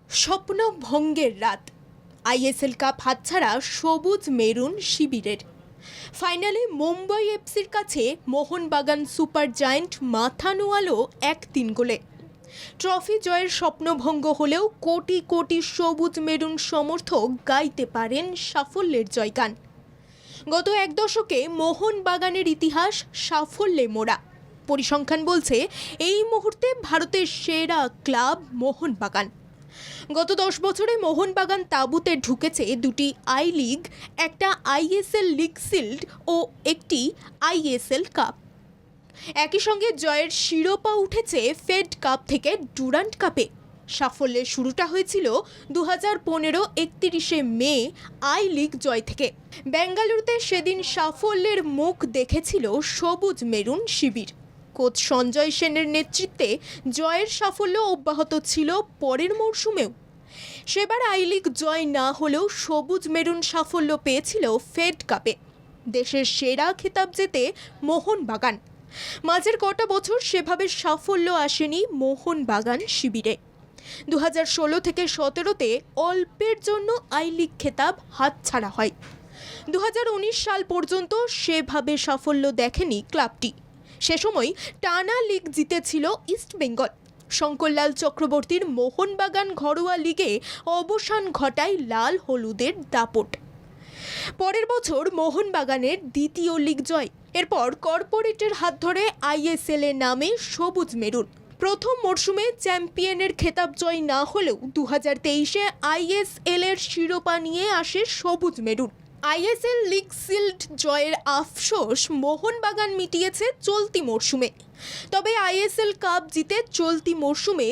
স্বপ্নভঙ্গের রাত। ISL cup হাতছাড়া সবুজ মেরুন শিবিরের। ফাইনালে মুম্বাই এফসির কাছে মোহনবাগান সুপার জায়ান্ট মাথা নোয়ালো 1-3 গোলে। ট্রফি জয়ের স্বপ্নভঙ্গ হলেও কোটি কোটি সবুজ মেরুন সমর্থক গাইতে পারেন সাফল্যের জয়গান। গত এক দশকে মোহনবাগানের ইতিহাস সাফল্যে মোড়া। পরিসংখ্যান বলছে এই মুহূর্তে ভারতের সেরা ক্লাব মোহনবাগান। গত 10 বছরে মোহনবাগান তাঁবুতে ঢুকেছে 2টি আই লিগ, একটা আইএসএল লিগ শিল্ড ও একটি আইএসএল কাপ। একই সঙ্গে জয়ের শিরোপা উঠেছে ফেড কাপ থেকে ডুরান্ট কাপে। সাফল্যের শুরুটা হয়েছিল 2015 31শে মে আই লিগ জয় থেকে। বেঙ্গালুরুতে সেদিন সাফল্যের মুখ দেখেছিল সবুজ মেরুন শিবির। কোচ সঞ্জয় সেনের নেতৃত্বে জয়ের সাফল্য অব্যাহত ছিল পরের মরশুমেও। সেবার আই লিগ জয় না হলেও সবুজ মেরুন সাফল্য পেয়েছিল ফেড কাপে। দেশের সেরা খেতাব জেতে মোহনবাগান। মাঝের কটা বছর সেভাবে সাফল্য আসেনি মোহনবাগান শিবিরে। 2016 থেকে 17তে অল্পের জন্য আই লিগ খেতাব হাতছাড়া হয়। 2019 সাল পর্যন্ত সেভাবে সাফল্য দেখেনি ক্লাবটি। সে সময় টানা লিগ জিতেছিল ইস্টবেঙ্গল। শঙ্করলাল চক্রবর্তীর মোহনবাগান ঘরোয়া লিগে অবসান ঘটায় লাল হলুদের দাপট। পরের বছর মোহনবাগানের দ্বিতীয় লিগ জয়। এরপর কর্পোরেটের হাত ধরে আইএসএল এর নামে সবুজ মেরুন। প্রথম মরশুমে চ্যাম্পিয়নের খেতাব জয় না হলেও 2023-এ আইএসএল এর শিরোপা নিয়ে আসে সবুজ মেরুন। আইএসএল লিগ শিল্ড জয়ের আফসোস মোহনবাগান মিটিয়েছে চলতি মরশুমে। তবে আইএসএল কাপ জিতে চলতি মরশুমে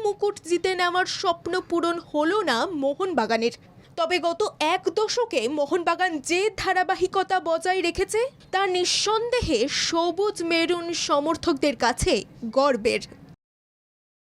মুকুট জিতে নেওয়ার স্বপ্ন পূরণ হলো না মোহনবাগানের। তবে গত এক দশকে মোহনবাগান যে ধারাবাহিকতা বজায় রেখেছে তা নিঃসন্দেহে সবুজ মেরুন সমর্থকদের কাছে গর্বের।